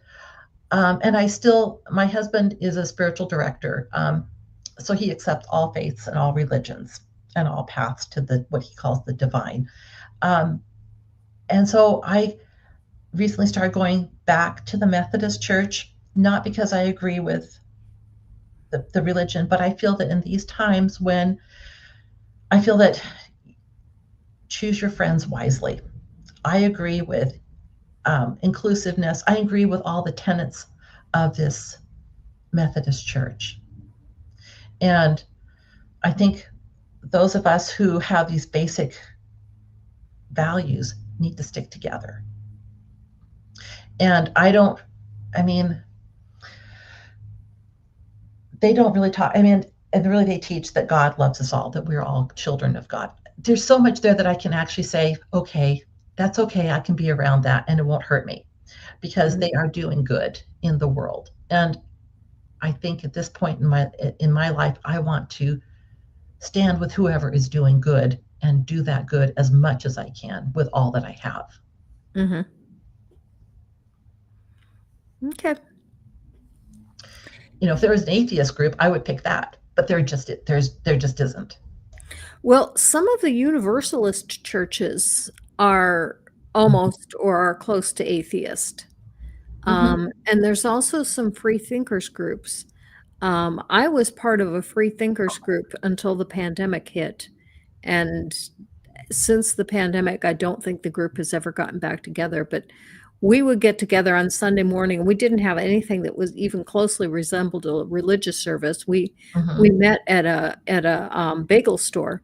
my husband is a spiritual director, so he accepts all faiths and all religions and all paths to what he calls the divine. And so I recently started going back to the Methodist Church, not because I agree with the religion, but I feel that in these times when I feel that choose your friends wisely. I agree with inclusiveness. I agree with all the tenets of this Methodist Church. And I think those of us who have these basic values need to stick together. And I mean, they don't really talk, I mean, and really they teach that God loves us all, that we're all children of God. There's so much there that I can actually say, okay, that's okay. I can be around that and it won't hurt me because they are doing good in the world. And I think at this point in my life, I want to stand with whoever is doing good and do that good as much as I can with all that I have. Mm-hmm. Okay. You know, if there was an atheist group, I would pick that, but there just isn't. Well, some of the Universalist churches are almost or are close to atheist. And there's also some free thinkers groups. I was part of a free thinkers group until the pandemic hit. And since the pandemic, I don't think the group has ever gotten back together, but we would get together on Sunday morning. We didn't have anything that was even closely resembled a religious service. We met at a bagel store,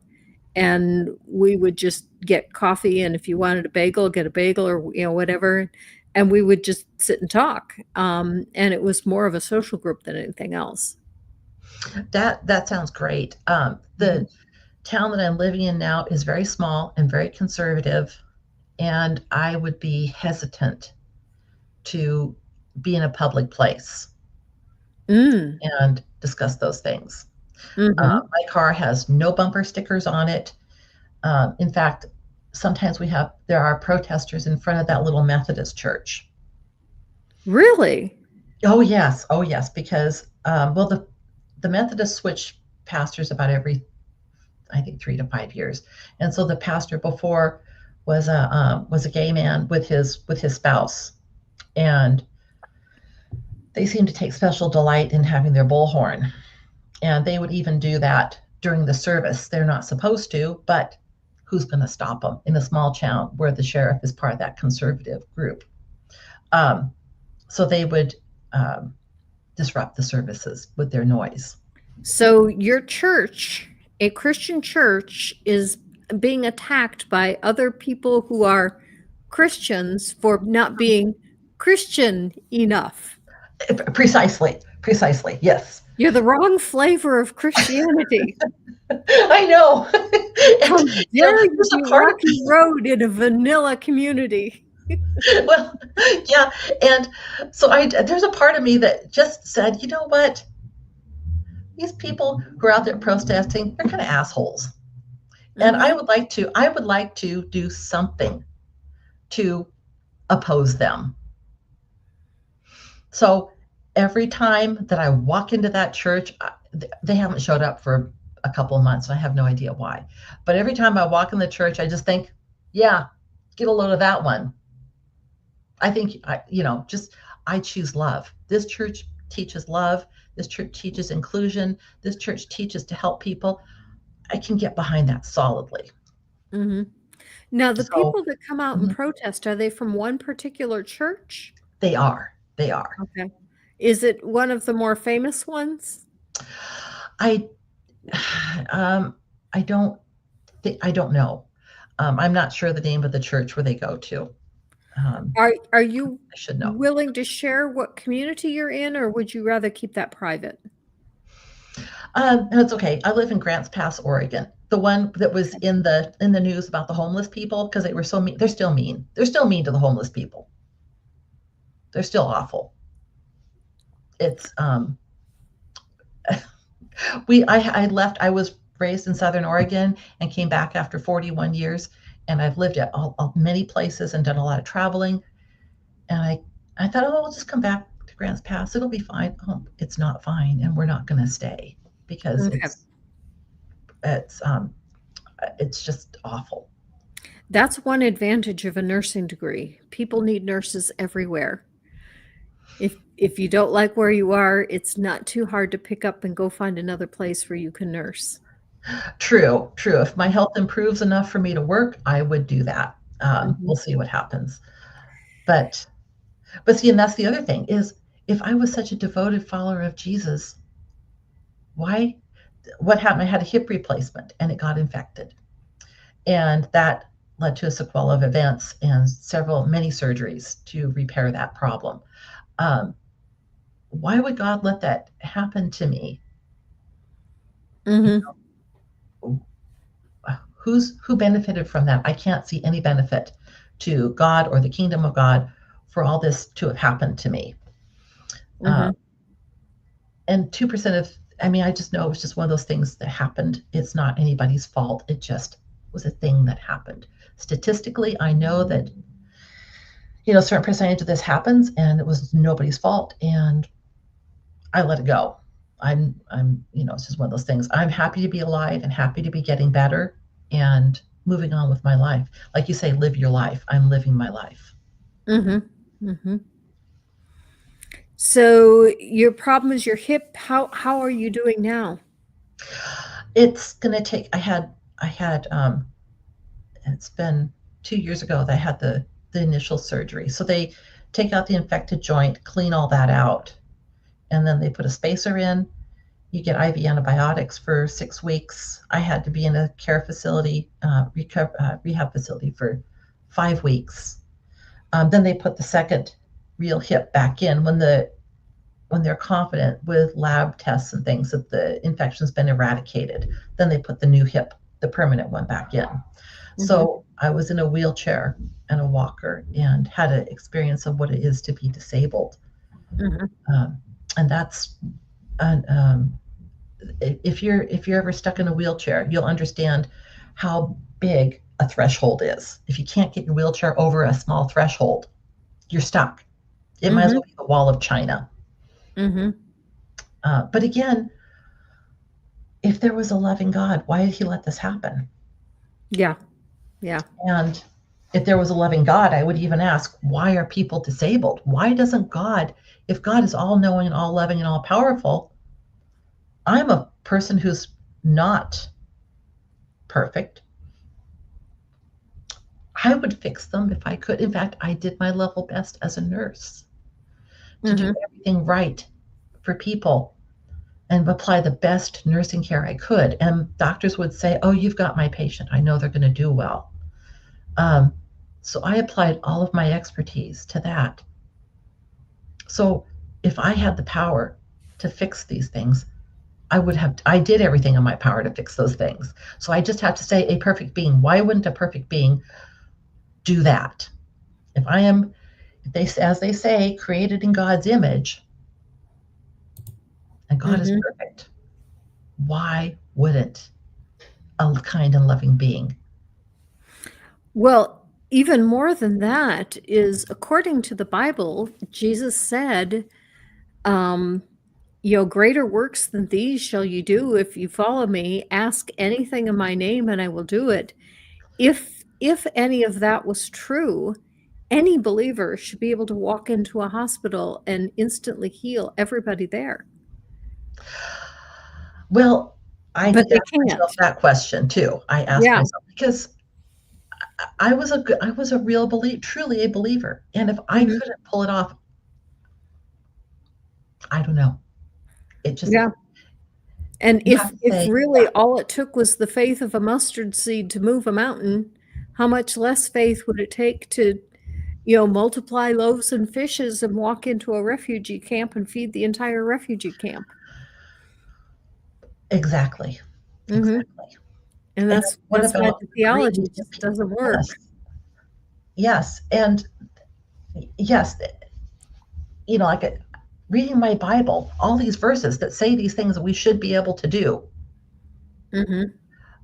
and we would just get coffee, and if you wanted a bagel, get a bagel, or whatever, and we would just sit and talk. And it was more of a social group than anything else. That sounds great. The town that I'm living in now is very small and very conservative, and I would be hesitant to be in a public place and discuss those things. My car has no bumper stickers on it. In fact, sometimes there are protesters in front of that little Methodist church. Really? Oh yes, because the Methodists switch pastors about every, I think, 3 to 5 years, and so the pastor before was a gay man with his spouse, and they seem to take special delight in having their bullhorn, and they would even do that during the service. They're not supposed to, but who's going to stop them in a small town where the sheriff is part of that conservative group? So they would disrupt the services with their noise. So your church, a Christian church, is being attacked by other people who are Christians for not being Christian enough. Precisely, yes. You're the wrong flavor of Christianity. I know. How dare you be Rocky Road in a vanilla community? Well, yeah, and so there's a part of me that just said, you know what? These people who are out there protesting, they're kind of assholes. And I would like to do something to oppose them. So every time that I walk into that church, they haven't showed up for a couple of months. And I have no idea why. But every time I walk in the church, I just think, yeah, get a load of that one. I think, I choose love. This church teaches love. This church teaches inclusion. This church teaches to help people. I can get behind that solidly. Now, the people that come out and protest, are they from one particular church? They are. Okay. Is it one of the more famous ones? I don't know. I'm not sure the name of the church where they go to. Are you I should know. willing to share what community you're in, or would you rather keep that private? That's okay. I live in Grants Pass, Oregon. The one that was in the news about the homeless people, because they were so mean. They're still mean. They're still mean to the homeless people. They're still awful. It's I left. I was raised in Southern Oregon and came back after 41 years, and I've lived at many places and done a lot of traveling. And I thought, oh, I'll just come back to Grants Pass. It'll be fine. Oh, it's not fine, and we're not going to stay because it's just awful. That's one advantage of a nursing degree. People need nurses everywhere. If you don't like where you are, it's not too hard to pick up and go find another place where you can nurse. True. If my health improves enough for me to work, I would do that. We'll see what happens. But see, and that's the other thing is if I was such a devoted follower of Jesus, why? What happened? I had a hip replacement and it got infected. And that led to a sequela of events and many surgeries to repair that problem. Um, why would God let that happen to me? Mm-hmm. Who benefited from that? I can't see any benefit to God or the kingdom of God for all this to have happened to me. Mm-hmm. And 2% of, I mean, I just know it was just one of those things that happened. It's not anybody's fault. It just was a thing that happened. Statistically, I know that, a certain percentage of this happens and it was nobody's fault. And I let it go. It's just one of those things. I'm happy to be alive and happy to be getting better and moving on with my life. Like you say, live your life. I'm living my life. Mm-hmm. Mm-hmm. So your problem is your hip. How are you doing now? It's gonna take. I had. It's been 2 years ago that I had the initial surgery. So they take out the infected joint, clean all that out, and then they put a spacer in. You get IV antibiotics for 6 weeks. I had to be in a care facility, rehab facility for 5 weeks. Then they put the second real hip back in when they're confident with lab tests and things that the infection's been eradicated. Then they put the new hip, the permanent one, back in. Mm-hmm. So I was in a wheelchair and a walker and had an experience of what it is to be disabled. Mm-hmm. Um, and that's if you're ever stuck in a wheelchair, you'll understand how big a threshold is. If you can't get your wheelchair over a small threshold, you're stuck. It might as Mm-hmm. well be the wall of China. Mm-hmm. But again, if there was a loving God, why did he let this happen? Yeah. Yeah. And if there was a loving God, I would even ask, why are people disabled? Why doesn't God, if God is all knowing and all loving and all powerful, I'm a person who's not perfect. I would fix them if I could. In fact, I did my level best as a nurse to do Mm-hmm. everything right for people and apply the best nursing care I could. And doctors would say, oh, you've got my patient. I know they're going to do well. Um, so I applied all of my expertise to that. So if I had the power to fix these things, I did everything in my power to fix those things. So I just have to say, a perfect being, why wouldn't a perfect being do that? If I am, as they say, created in God's image, and God is Mm-hmm. perfect, why wouldn't a kind and loving being? Well, even more than that is according to the Bible, Jesus said, um, greater works than these shall you do if you follow me. Ask anything in my name and I will do it. If any of that was true, any believer should be able to walk into a hospital and instantly heal everybody there. Well, I But did they ask myself can't. that question too. I asked Yeah. myself because I was a real believer, truly a believer, and if I Mhm. couldn't pull it off, I don't know. It just Yeah. And you have to if say, really all it took was the faith of a mustard seed to move a mountain, how much less faith would it take to, multiply loaves and fishes and walk into a refugee camp and feed the entire refugee camp? exactly, Mhm. exactly. And And what that's why about the greedy theology just people? doesn't Yes, work. yes, and yes, like reading my Bible, all these verses that say these things that we should be able to do. Mhm.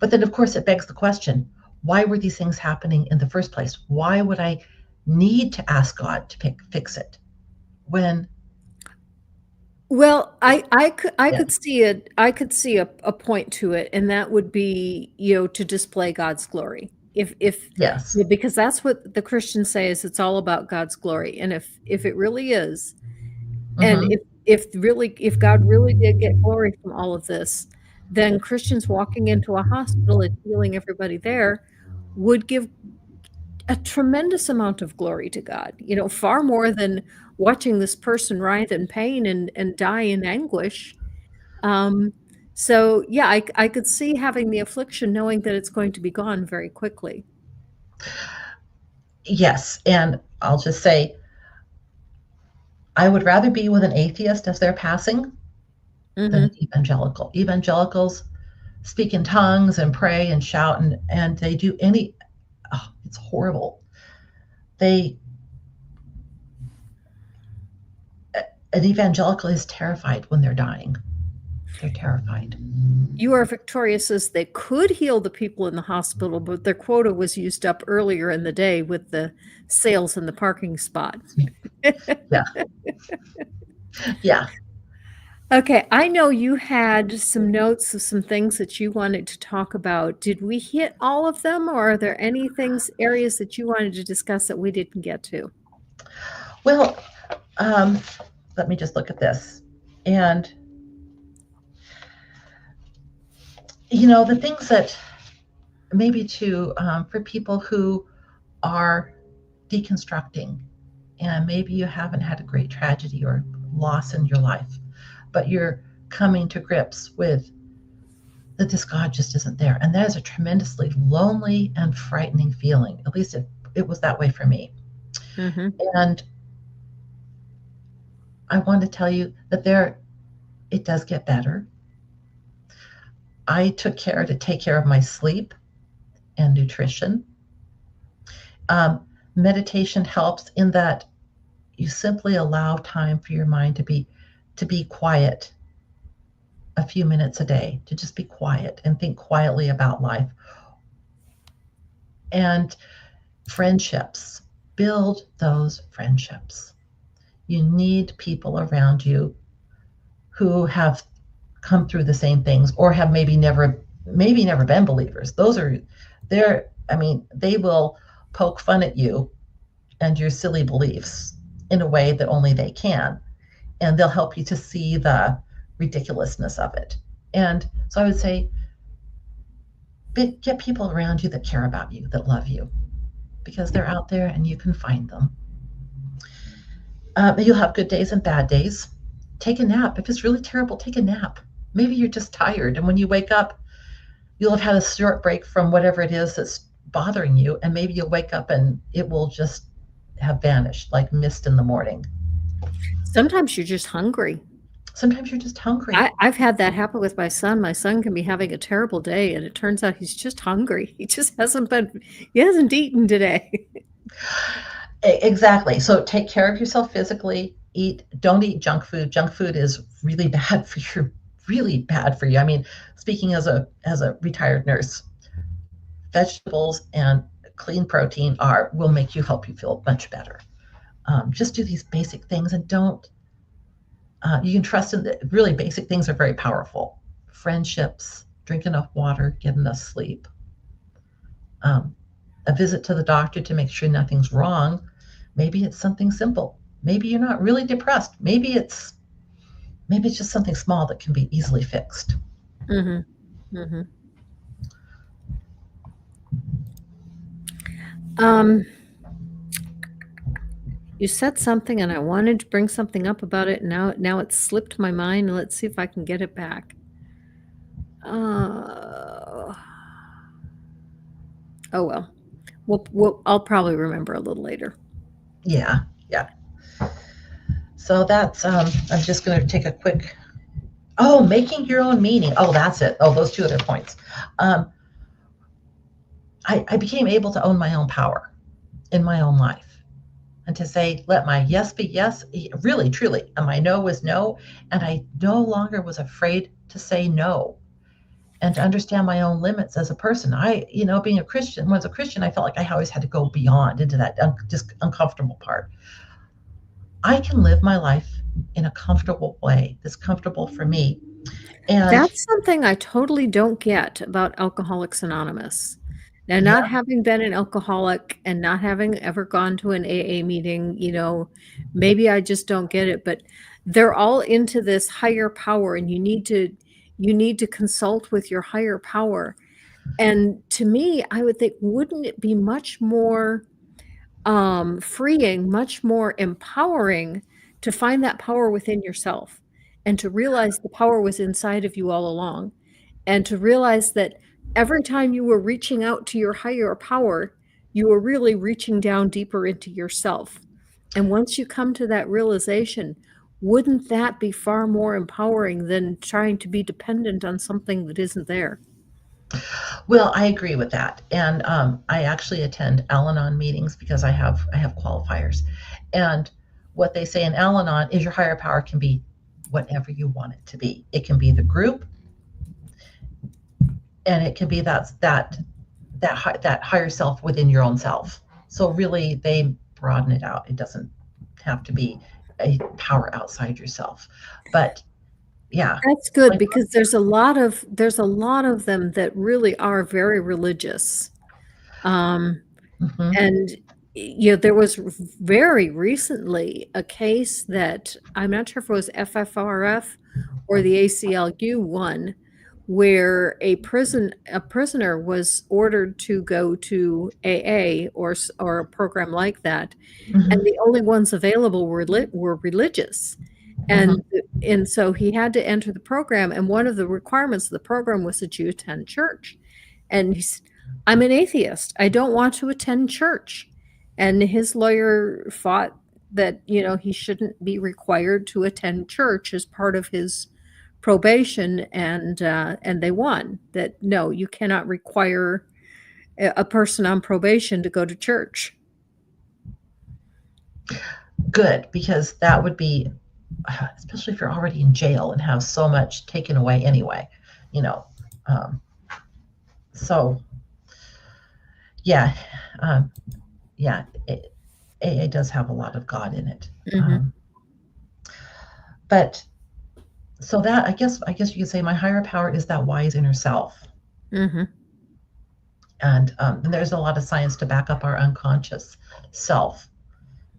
But then, of course, it begs the question, why were these things happening in the first place? Why would I need to ask God to fix it when, Well, I could yes, see it. I could see a point to it, and that would be, to display God's glory. If yes, because that's what the Christians say is it's all about God's glory. And if it really is, and hmm if God really did get glory from all of this, then Christians walking into a hospital and healing everybody there would give a tremendous amount of glory to God, far more than watching this person writhe in pain and die in anguish. Um, so yeah, I could see having the affliction knowing that it's going to be gone very quickly. Yes, and I'll just say, I would rather be with an atheist as they're passing than an Hmm. evangelical. Evangelicals speak in tongues and pray and shout, and they do any, oh, it's horrible. They, an evangelical is terrified when they're dying. They're terrified. You are victorious as they could heal the people in the hospital, but their quota was used up earlier in the day with the sales in the parking spot. Yeah, yeah. Okay, I know you had some notes of some things that you wanted to talk about. Did we hit all of them, or are there any areas that you wanted to discuss that we didn't get to? Well, um, let me just look at this. And, the things that maybe for people who are deconstructing, and maybe you haven't had a great tragedy or loss in your life, but you're coming to grips with that this God just isn't there. And that is a tremendously lonely and frightening feeling. At least it was that way for me. Mm-hmm. And I want to tell you that it does get better. I took care to take care of my sleep and nutrition. Um, Meditation helps in that you simply allow time for your mind to be quiet a few minutes a day, to just be quiet and think quietly about life. And friendships, build those friendships. You need people around you who have come through the same things or have maybe never been believers. They will poke fun at you and your silly beliefs in a way that only they can, and they'll help you to see the ridiculousness of it. And so I would say, get people around you that care about you, that love you, because they're out there and you can find them. You'll have good days and bad days. Take a nap. If it's really terrible, take a nap. Maybe you're just tired, and when you wake up, you'll have had a short break from whatever it is that's bothering you, and maybe you'll wake up and it will just have vanished like mist in the morning. Sometimes you're just hungry. Sometimes you're just hungry. I've had that happen with my son. My son can be having a terrible day, and it turns out he's just hungry. He hasn't eaten today. Exactly. So take care of yourself physically. Don't eat junk food. Junk food is really bad for you. Really bad for you. I mean, speaking as a retired nurse, vegetables and clean protein will make you help you feel much better. Just do these basic things and don't. You can trust in that. Really, basic things are very powerful. Friendships, drink enough water, get enough sleep. A visit to the doctor to make sure nothing's wrong. Maybe it's something simple. Maybe you're not really depressed. Maybe it's just something small that can be easily fixed. Mm-hmm. Mm-hmm. Um, you said something, and I wanted to bring something up about it. Now it's slipped my mind. Let's see if I can get it back. Oh well. I'll probably remember a little later. Yeah, yeah. So that's I'm just going to take a quick. Oh, making your own meaning. Oh, that's it. Oh, those two other points. Um, I became able to own my own power in my own life, and to say, let my yes be yes, really, truly, and my no was no, and I no longer was afraid to say no, and to understand my own limits as a person. Being a Christian, when I was a Christian, I felt like I always had to go beyond into that just uncomfortable part. I can live my life in a comfortable way that's comfortable for me. And That's something I totally don't get about Alcoholics Anonymous. Now, not yeah, having been an alcoholic and not having ever gone to an AA meeting, maybe I just don't get it, but they're all into this higher power, and you need to consult with your higher power. And to me, I would think, wouldn't it be much more freeing, much more empowering to find that power within yourself and to realize the power was inside of you all along, and to realize that every time you were reaching out to your higher power, you were really reaching down deeper into yourself. And once you come to that realization, wouldn't that be far more empowering than trying to be dependent on something that isn't there? Well, I agree with that, and I actually attend Al-Anon meetings because I have qualifiers, and what they say in Al-Anon is your higher power can be whatever you want it to be. It can be the group, and it can be that higher self within your own self. So really, they broaden it out. It doesn't have to be a power outside yourself, but yeah. That's good because there's a lot of them that really are very religious. Um, Mhm, and there was very recently a case that I'm not sure if it was FFRF or the ACLU one, where a prisoner was ordered to go to AA or a program like that, and mhm, the only ones available were religious. mhm. And so he had to enter the program, and one of the requirements of the program was that you attend church. And he said, "I'm an atheist. I don't want to attend church." And his lawyer fought that, he shouldn't be required to attend church as part of his probation, and they won. That no, you cannot require a person on probation to go to church. Good, because that would be, especially if you're already in jail and have so much taken away anyway, you know. Um, so yeah, um, yeah, AA does have a lot of God in it. Mhm, But so that I guess you could say my higher power is that wise inner self, mhm, and there's a lot of science to back up our unconscious self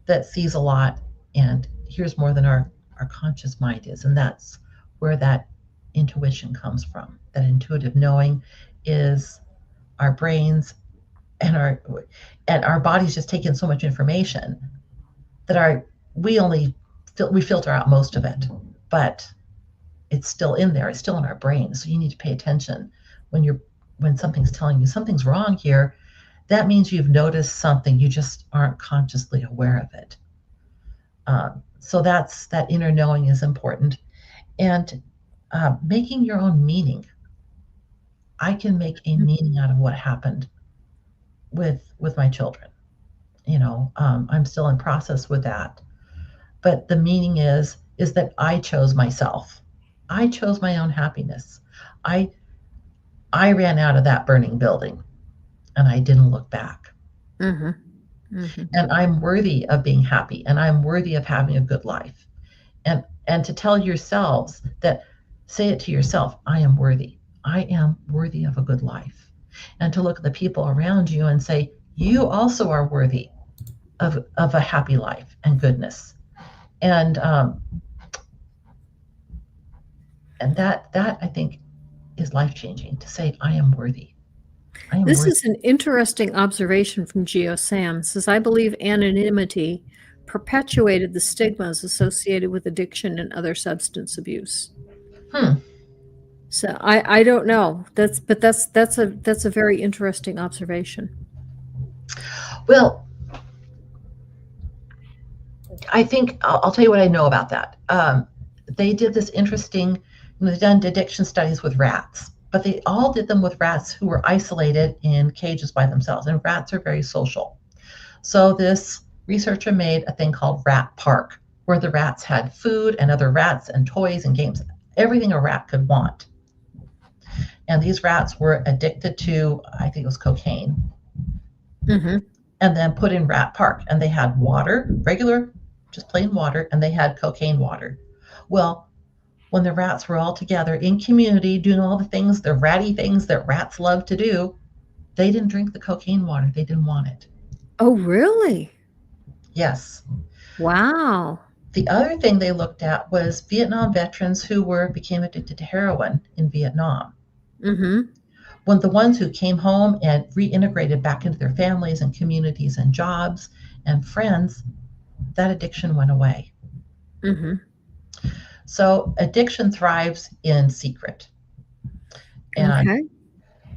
that sees a lot and hears more than our conscious mind is, and that's where that intuition comes from. That intuitive knowing is our brains and our bodies just take in so much information that we only we filter out most of it, but it's still in there. It's still in our brain. So you need to pay attention when something's telling you something's wrong here. That means you've noticed something. You just aren't consciously aware of it. So that inner knowing is important, and making your own meaning. I can make a meaning out of what happened with my children. I'm still in process with that, but the meaning is that I chose myself. I chose my own happiness. I ran out of that burning building and I didn't look back. mhm, mhm. And I'm worthy of being happy and I'm worthy of having a good life. And to tell yourselves that, say it to yourself, I am worthy. I am worthy of a good life. And to look at the people around you and say, you also are worthy of a happy life and goodness. And that I think is life changing, to say I am worthy. I am This worthy. is an interesting observation from Geo Sam. It says, I believe anonymity perpetuated the stigmas associated with addiction and other substance abuse. Hmm. So I don't know. That's a very interesting observation. Well, I think I'll tell you what I know about that. They did this interesting, they've done addiction studies with rats, but they all did them with rats who were isolated in cages by themselves. And rats are very social. So this researcher made a thing called Rat Park, where the rats had food and other rats and toys and games, everything a rat could want. And these rats were addicted to, I think it was cocaine, Hmm. and then put in Rat Park. And they had water, regular, just plain water, and they had cocaine water. Well, when the rats were all together in community doing all the things, the ratty things that rats love to do, they didn't drink the cocaine water. They didn't want it. Oh, really? Yes. Wow. The other thing they looked at was Vietnam veterans who became addicted to heroin in Vietnam. Hmm. When the ones who came home and reintegrated back into their families and communities and jobs and friends, that addiction went away. Mm-hmm. So addiction thrives in secret. And Okay.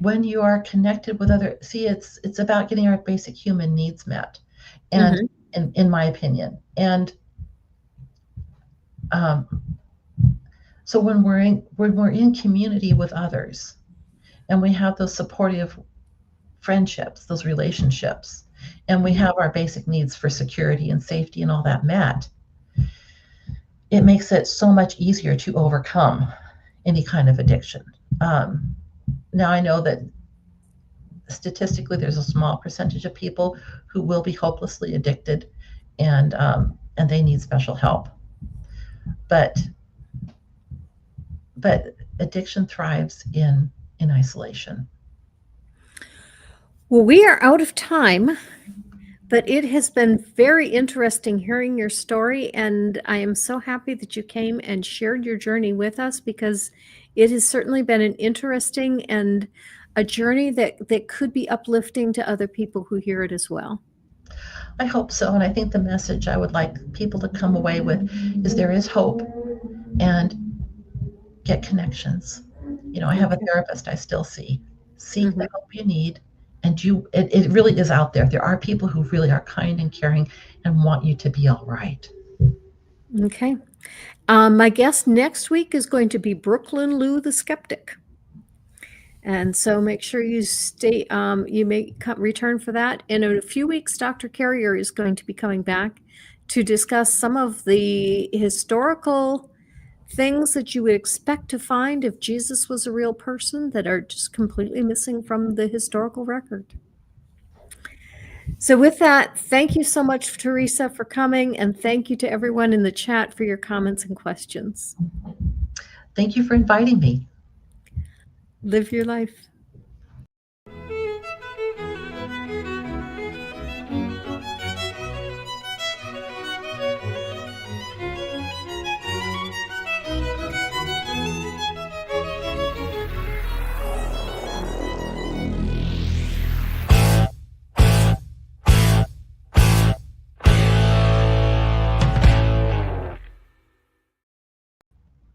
when you are connected with other, see, it's about getting our basic human needs met. And Mm-hmm. in my opinion, and um, so when we're in community with others, and we have those supportive friendships, those relationships, and we have our basic needs for security and safety and all that met, it makes it so much easier to overcome any kind of addiction. Now I know that statistically there's a small percentage of people who will be hopelessly addicted, and they need special help. But addiction thrives in isolation. Well, we are out of time, but it has been very interesting hearing your story, and I am so happy that you came and shared your journey with us, because it has certainly been an interesting and a journey that could be uplifting to other people who hear it as well. I hope so, and I think the message I would like people to come away with is there is hope, and get connections. I have a Okay. therapist I still see. Seek Mm-hmm. the help you need, and it really is out there. There are people who really are kind and caring and want you to be all right. Okay. My guest next week is going to be Brooklyn Lou the Skeptic. And so make sure you you may return for that. In a few weeks, Dr. Carrier is going to be coming back to discuss some of the historical things that you would expect to find if Jesus was a real person that are just completely missing from the historical record. So with that, thank you so much, Teresa, for coming, and thank you to everyone in the chat for your comments and questions. Thank you for inviting me. Live your life.